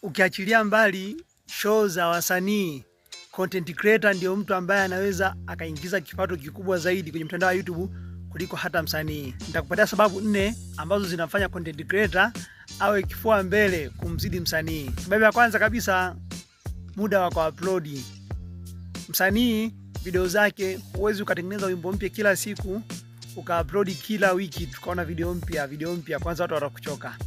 Ukiachilia mbali show za wasanii, content creator ndio mtu ambaye anaweza akaingiza kipato kikubwa zaidi kwenye mtandao wa YouTube kuliko hata msanii. Nitakupatia sababu 4 ambazo zinafanya content creator awe kifua mbele kumzidi msanii. Sababu ya kwanza kabisa, muda wa kuupload. Msanii video zake huwezi ukatengeneza wimbo mpya kila siku ukaupload kila wiki tukaona video mpya, kwanza watu watakuchoka.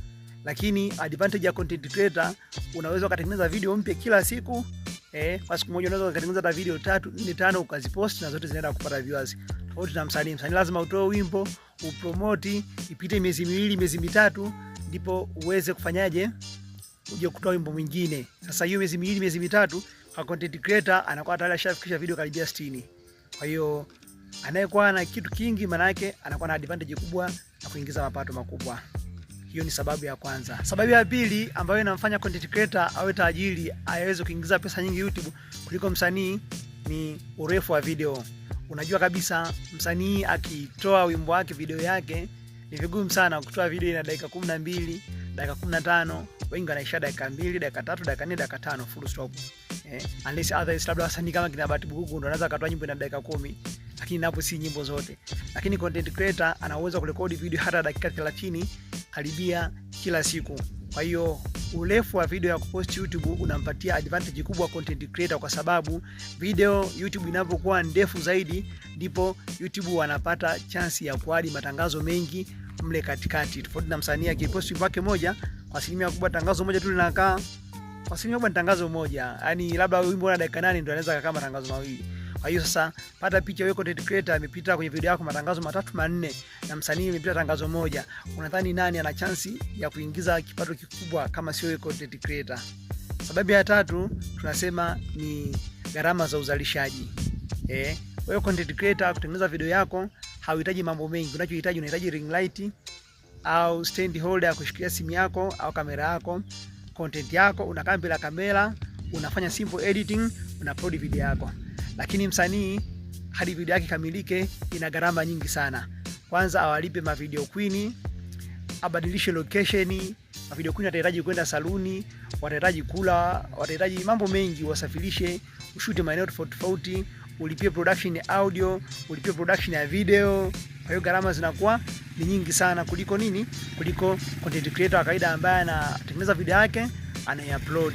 Lakini advantage ya content creator, unaweza ukatengeneza video mpya kila siku. Kwa siku moja unaweza ukatengeneza hata video 3, 4, 5 ukazipost na zote zinaenda kupata viewers. Tofauti na msanii. Msanii lazima utoe wimbo, upromote, ipite miezi 2, miezi 3 ndipo uweze kufanyaje? Uje kutoa wimbo mwingine. Sasa hiyo miezi 2, miezi 3 kwa content creator anakuwa tayari ashafikisha video karibia 60. Kwa hiyo anayekuwa na kitu kingi maana yake anakuwa na advantage kubwa na kuingiza mapato makubwa. Hiyo ni sababu ya kwanza. Sababu ya pili ambayo inamfanya content creator awe tajiri, aweze kuingiza pesa nyingi YouTube kuliko msanii, ni urefu wa video. Unajua kabisa msanii akitoa wimbo wake, video yake, ni vigumu sana kutoa video ina dakika 12, dakika 15, wengi wanaisha dakika 2, dakika 3, dakika 4, dakika 5 full stop. Unless others, labda wasanii kama kina Bahati Bukuku ndio anaweza kutoa nyimbo ina dakika 10, lakini napo si nyimbo zote. Lakini content creator anaweza kurekodi video hata dakika 30 karibia kila siku. Kwa hiyo urefu wa video ya kupost YouTube unampatia advantage kubwa content creator, kwa sababu video YouTube inapokuwa ndefu zaidi ndipo YouTube wanapata chance ya kuadi matangazo mengi mle katikati. Tofauti na msanii akipost wimbo wake moja, kwa asilimia kubwa tangazo moja tu linakaa, kwa asilimia kubwa tangazo moja. Yaani labda wimbo una dakika 8 ndio anaweza kukaa matangazo mawili. Kwa hiyo sasa pata picha, wewe content creator amepita kwenye video yako matangazo 3, 4 na msanii amepita tangazo moja. Unadhani nani ana chance ya kuingiza kipato kikubwa kama sio wewe content creator? Sababu ya tatu tunasema ni gharama za uzalishaji. Wewe content creator kutengeneza video yako hauhitaji mambo mengi. Unachohitaji, unahitaji ring light au stand holder ya kushikilia simu yako au kamera yako. Content yako unakaa mbele ya kamera, unafanya simple editing, una-upload video yako. Lakini msanii hadi video yake kamilike ina gharama nyingi sana. Kwanza awalipe ma video queen, abadilishe location. Ma video queen watahitaji kwenda saluni, watahitaji kula, watahitaji mambo mengi, wasafirishe, ushute maeneo tofauti, ulipie production ya audio, ulipie production ya video. Kwa hiyo gharama zinakuwa ni nyingi sana kuliko nini? Kuliko content creator wa kawaida ambaye anatengeneza video yake, ana-upload.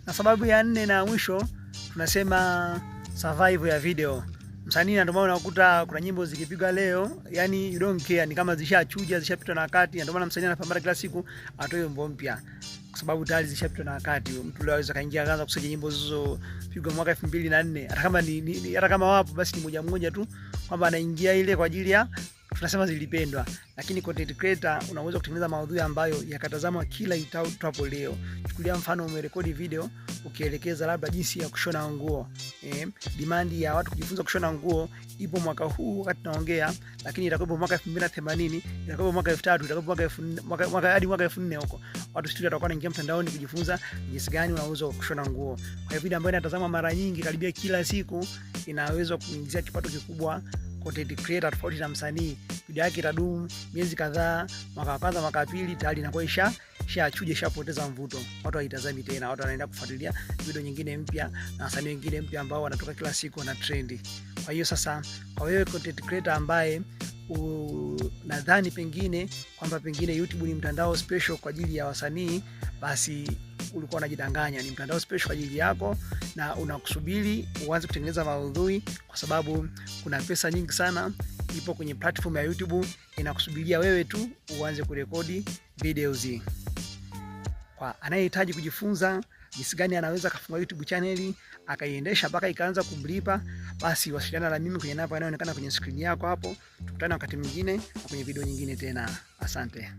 Na sababu ya 4 na mwisho tunasema survival ya video. Msanii ndio maana unakuta kuna nyimbo zikipigwa leo, yani you don't care, ni kama zishachuja, zishapitwa na wakati. Ndio maana msanii anapambana kila siku atoe wimbo mpya, kwa sababu tayari zishapitwa na wakati. Mtu leo anaweza kaingia akaanza kusaja nyimbo zilizopigwa mwaka 2004, hata kama wapo basi ni moja tu, kwamba anaingia ile kwa ajili ya tunasema zilipendwa. Lakini content creator unaweza kutengeneza maudhui ambayo yakatazamwa kila itwapo leo. Chukulia mfano, umerekodi video ukielekeza labda jinsi ya kushona nguo. Demand ya watu kujifunza kushona nguo ipo mwaka huu wakati tunaongea, lakini itakuwa mwaka 2080, itakuwa mwaka 3000, itakuwa mwaka hadi mwaka 4000 huko. Watu studio watakuwa wanaingia mtandaoni kujifunza jinsi gani unaweza kushona nguo. Kwa hiyo video ambayo inatazama mara nyingi karibia kila siku inaweza kuingizia kipato kikubwa content creator, tofauti na msanii. Video yake itadumu miezi kadhaa, mwaka wa kwanza, mwaka wa pili tayari inakuwa ishapoteza mvuto. Watu haitazami tena, watu wanaenda kufuatilia video nyingine mpya na wasanii wengine mpya ambao wanatoka kila siku na trendi. Kwa hiyo sasa, kwa wewe content creator ambaye nadhani pengine YouTube ni mtandao special kwa ajili ya wasanii, basi ulikuwa unajidanganya. Ni mtandao special kwa ajili yako na unakusubiri uanze kutengeneza maudhui, kwa sababu kuna pesa nyingi sana ipo kwenye platform ya YouTube inakusubiria wewe tu uanze kurekodi videos. Kwa anayehitaji kujifunza jinsi gani anaweza kufungua YouTube channel akaiendesha mpaka ikaanza kumlipa, basi wasiliana na mimi kwenye namba inayoonekana kwenye screen yako hapo. Tukutane wakati mwingine kwenye video nyingine tena. Asante.